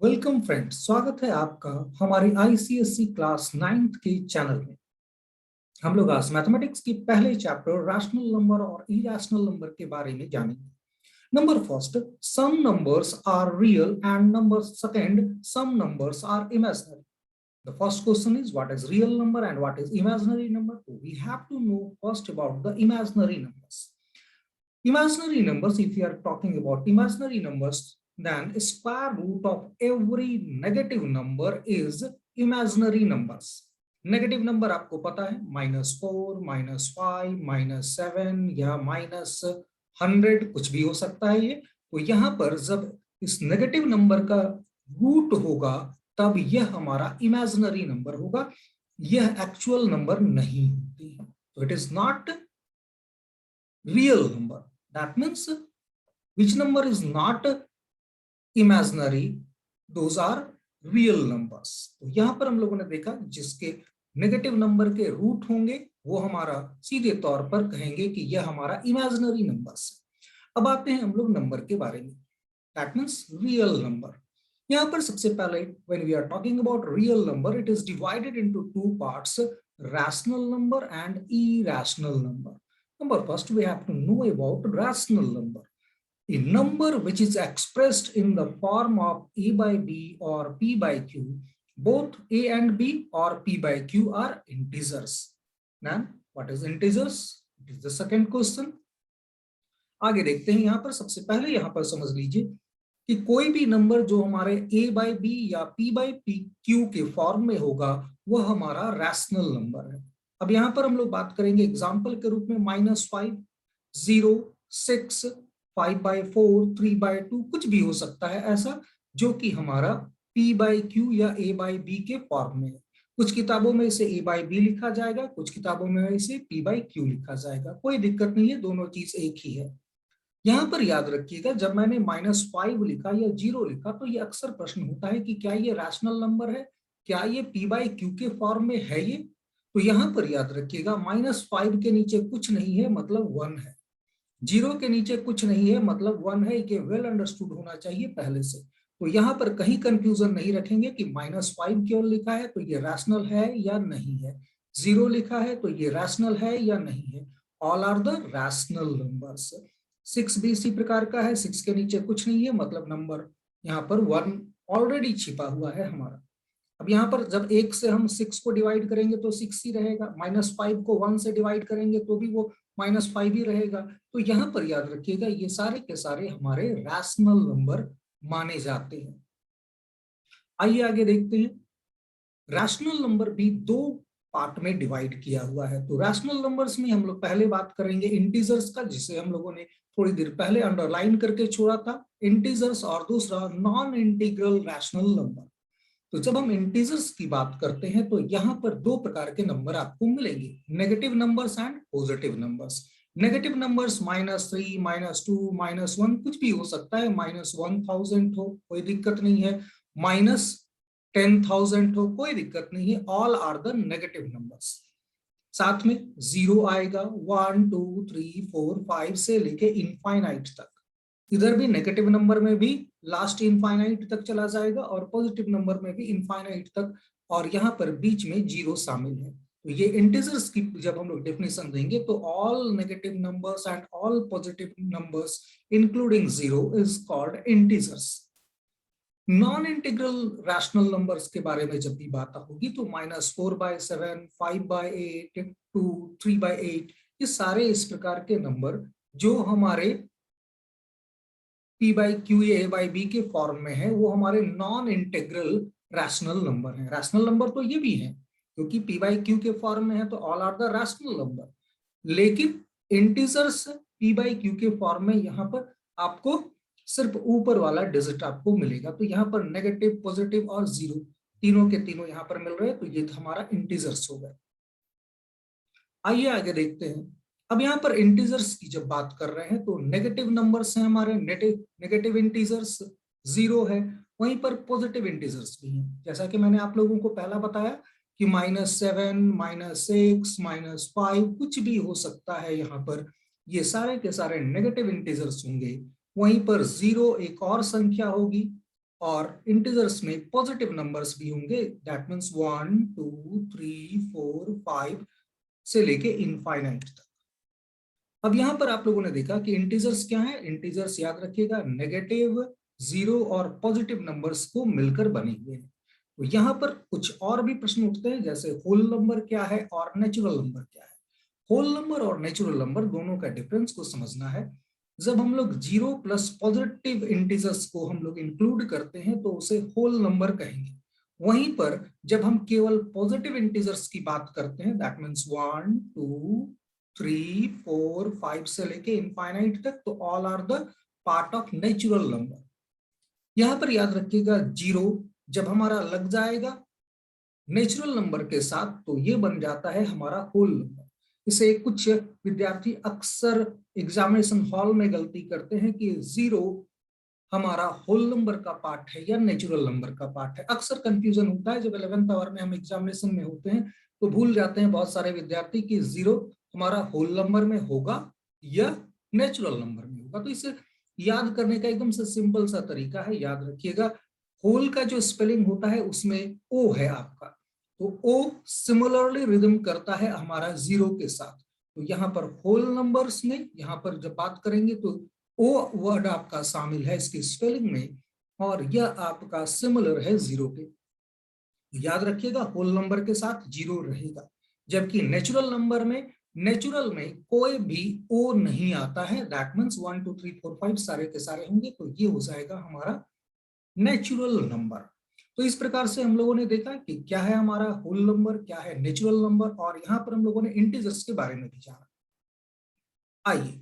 Welcome friends, स्वागत है आपका हमारे आईसीएससी क्लास 9th के चैनल में। हम लोग आज मैथमेटिक्स की पहले चैप्टर रैशनल नंबर और इरैशनल नंबर के बारे में जानेंगे। Number first, some numbers are real and number second, some numbers are imaginary. The first question is what is real number and what is imaginary number. So we have to know first about the imaginary numbers. Imaginary numbers, if you are talking about imaginary numbers, then square root of every negative number is imaginary numbers. Negative number आपको पता है -4, -5, -7 या -100 कुछ भी हो सकता है ये। तो यहाँ पर जब इस नेगेटिव नंबर का रूट होगा तब यह हमारा इमेजिनरी नंबर होगा, यह एक्चुअल नंबर नहीं होती है। तो it is not real number. That means which number is not imaginary, those are real numbers. तो यहां पर हम लोगों ने देखा जिसके नेगेटिव नंबर के रूट होंगे वो हमारा सीधे तौर पर कहेंगे कि यह हमारा इमेजिनरी नंबर्स है। अब आते हैं हम लोग नंबर के बारे में, दैट मीन्स रियल नंबर। यहाँ पर सबसे पहले when we are talking about real number, it is divided into two parts, rational number and irrational number. Number first, we have to know about rational number. A number which is expressed in the form of a by b or p by q. Both a and b or p by q are integers. Now, what is integers? It is the second question. आगे देखते हैं। यहाँ पर सबसे पहले यहाँ पर समझ लीजिए कि कोई भी नंबर जो हमारे a by b या p by q के फॉर्म में होगा वह हमारा रैशनल नंबर है। अब यहाँ पर हम लोग बात करेंगे एग्जाम्पल के रूप में -5, 0, 6, 5/4, 3/2 कुछ भी हो सकता है ऐसा जो कि हमारा p by q या a by b के फॉर्म में है। कुछ किताबों में इसे a by b लिखा जाएगा, कुछ किताबों में इसे p by q लिखा जाएगा, कोई दिक्कत नहीं है, दोनों चीज एक ही है। यहाँ पर याद रखिएगा जब मैंने -5 लिखा या 0 लिखा तो ये अक्सर प्रश्न होता है कि क्या ये रैशनल नंबर है, क्या ये p by q के फॉर्म में है ये। तो यहाँ पर याद रखिएगा -5 के नीचे कुछ नहीं है मतलब 1 है, 0 के नीचे कुछ नहीं है मतलब 1 है, ये वेल अंडरस्टूड होना चाहिए पहले से। तो यहाँ पर कहीं कंफ्यूजन नहीं रखेंगे कि -5 केवल लिखा है तो ये रैशनल है या नहीं है, 0 लिखा है तो ये रैशनल है या नहीं है, all are the rational numbers. 6 भी इसी प्रकार का है, 6 के नीचे कुछ नहीं है मतलब नंबर यहाँ पर 1 ऑलरेडी छिपा हुआ है हमारा। अब यहाँ पर जब 1 से हम 6 को डिवाइड करेंगे तो 6 ही रहेगा, -5 को 1 से डिवाइड करेंगे तो भी वो -5 ही रहेगा। तो यहाँ पर याद रखिएगा ये सारे के सारे हमारे रैशनल नंबर माने जाते हैं। आइए आगे देखते हैं। रैशनल नंबर भी दो पार्ट में डिवाइड किया हुआ है। तो रैशनल नंबर्स में हम लोग पहले बात करेंगे इंटीजर्स का, जिसे हम लोगों ने थोड़ी देर पहले अंडरलाइन करके छोड़ा था, इंटीजर्स, और दूसरा नॉन इंटीग्रल रैशनल नंबर। तो जब हम इंटीजर्स की बात करते हैं तो यहाँ पर दो प्रकार के नंबर आपको मिलेंगे, negative numbers and positive numbers. Negative numbers -3, -2, -1 कुछ भी हो सकता है, -1000 हो कोई दिक्कत नहीं है, -10,000 हो कोई दिक्कत नहीं है, all are the negative numbers. साथ में 0 आएगा, 1, 2, 3, 4, 5 से लेके इनफाइनाइट तक। इधर भी नेगेटिव नंबर में भी लास्ट इनफाइनाइट तक चला जाएगा और पॉजिटिव नंबर में भी इनफाइनाइट तक, और यहाँ पर बीच में 0 शामिल है। तो ये इंटीजर्स की जब हम लोग डेफिनेशन देंगे तो all negative numbers and all positive numbers including 0 is called integers. Non integral rational numbers के बारे में जब भी बात होगी तो -4/7, 5/8, 2, 3/8, ये सारे इस प्रकार के नंबर जो हमारे p by q या a by b के फॉर्म में है वो हमारे नॉन इंटीग्रल रैशनल नंबर है। रैशनल नंबर तो ये भी है क्योंकि p by q के फॉर्म में है तो all are the rational number, लेकिन इंटीजर्स p by q के फॉर्म में यहाँ पर आपको सिर्फ ऊपर वाला डिजिट आपको मिलेगा। तो यहाँ पर नेगेटिव, पॉजिटिव और 0 तीनों के तीनों यहाँ पर मिल रहे हैं, तो ये हमारा इंटीजर्स हो गए। आइए आगे देखते हैं। अब यहाँ पर इंटीजर्स की जब बात कर रहे हैं तो नेगेटिव नंबर्स हैं हमारे, नेगेटिव इंटीजर्स 0 है, वहीं पर पॉजिटिव इंटीजर्स भी हैं। जैसा कि मैंने आप लोगों को पहला बताया कि -7, -6, -5 कुछ भी हो सकता है, यहाँ पर ये सारे के सारे नेगेटिव इंटीजर्स होंगे। वहीं पर 0 एक और संख्या होगी और इंटीजर्स में पॉजिटिव नंबर्स भी होंगे, दैट मीन्स 1 2 3 4 5 से लेके इनफाइनाइट तक। अब यहां पर आप लोगों ने देखा कि इंटीजर्स क्या है, इंटीजर्स याद रखिएगा नेगेटिव, जीरो और पॉजिटिव नंबर्स को मिलकर बने हुए हैं। तो यहाँ पर कुछ और भी प्रश्न उठते हैं, जैसे होल नंबर क्या है और नेचुरल नंबर क्या है। होल नंबर और नेचुरल नंबर दोनों का डिफरेंस को समझना है। जब हम लोग जीरो प्लस पॉजिटिव इंटीजर्स को हम लोग इंक्लूड करते हैं तो उसे होल नंबर कहेंगे। वहीं पर जब हम केवल पॉजिटिव इंटीजर्स की बात करते हैं, दैट मीन्स 1 2 3 4 5 से लेके इनफाइनाइट तक, तो all are the part of natural number. यहां पर याद रखिएगा जीरो जब हमारा लग जाएगा नेचुरल नंबर के साथ तो ये बन जाता है हमारा होल नंबर। इसे कुछ विद्यार्थी अक्सर एग्जामिनेशन हॉल में गलती करते हैं कि जीरो हमारा होल नंबर का पार्ट है या नेचुरल नंबर का पार्ट है। अक्सर कंफ्यूजन होता है जब 11th आवर में हम एग्जामिनेशन में होते हैं, तो भूल जाते हैं बहुत सारे विद्यार्थी कि जीरो हमारा होल नंबर में होगा या नेचुरल नंबर में होगा। तो इसे याद करने का एकदम से सिंपल सा तरीका है, याद रखिएगा होल का जो स्पेलिंग होता है उसमें ओ है आपका, तो ओ सिमिलरली रिदम करता है हमारा जीरो के साथ। तो यहाँ पर होल नंबर्स में यहाँ पर जब बात करेंगे तो ओ वर्ड आपका शामिल है इसकी स्पेलिंग में, और यह आपका सिमिलर है जीरो के। याद रखिएगा होल नंबर के साथ जीरो रहेगा, जबकि नेचुरल में कोई भी ओ नहीं आता है, दैट मीन्स 1 2 3 4 5 सारे के सारे होंगे, तो ये हो जाएगा हमारा नेचुरल नंबर। तो इस प्रकार से हम लोगों ने देखा कि क्या है हमारा होल नंबर, क्या है नेचुरल नंबर, और यहां पर हम लोगों ने इंटीजर्स के बारे में भी जाना। आइए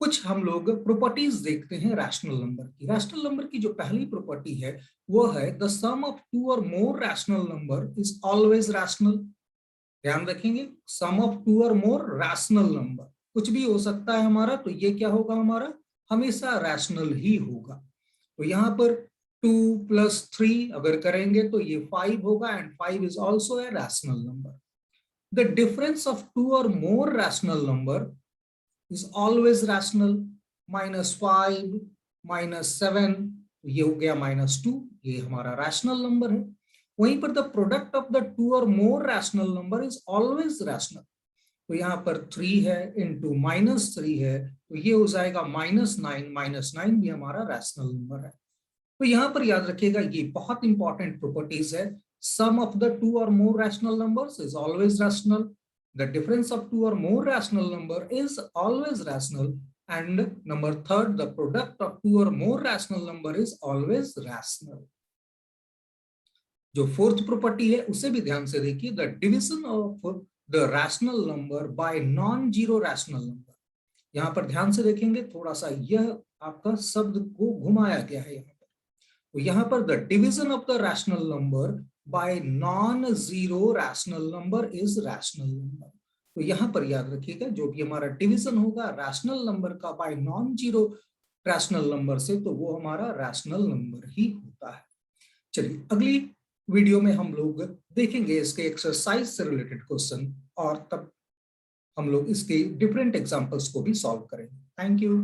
कुछ हम लोग प्रॉपर्टीज देखते हैं रैशनल नंबर की। रैशनल नंबर की जो पहली प्रॉपर्टी है वो है द सम ऑफ टू और more rational number is always rational. ध्यान रखेंगे, सम ऑफ टू और मोर रैशनल नंबर, कुछ भी हो सकता है हमारा, तो ये क्या होगा हमारा हमेशा रैशनल ही होगा। तो यहाँ पर 2 + 3 अगर करेंगे तो ये 5 होगा, and 5 is also a rational number. The difference of two और more rational number is always rational, -5 -7 ये हो गया -2, ये हमारा रैशनल नंबर है। वहीं पर the product of the two और more rational number is always rational. तो यहाँ पर 3 है इंटू -3 है, तो ये हो जाएगा -9, -9 भी हमारा रैशनल नंबर है। तो यहाँ पर याद रखिएगा ये बहुत इंपॉर्टेंट प्रॉपर्टीज है, सम ऑफ द टू और more rational numbers is always rational, the difference of two or more rational number is always rational, and number third, the product of two or more rational number is always rational. जो fourth property है उसे भी ध्यान से देखिए, the division of the rational number by non zero rational number. यहाँ पर ध्यान से देखेंगे, थोड़ा सा यह आपका शब्द को घुमाया गया है यहाँ पर। तो यहाँ पर the division of the rational number by non zero rational number is rational number. तो यहां पर याद रखिएगा जो भी हमारा डिवीजन होगा रैशनल नंबर का bye non zero rational number से, तो वो हमारा रैशनल नंबर ही होता है। चलिए अगली वीडियो में हम लोग देखेंगे इसके एक्सरसाइज से रिलेटेड क्वेश्चन, और तब हम लोग इसके डिफरेंट एग्जांपल्स को भी सॉल्व करेंगे। Thank you.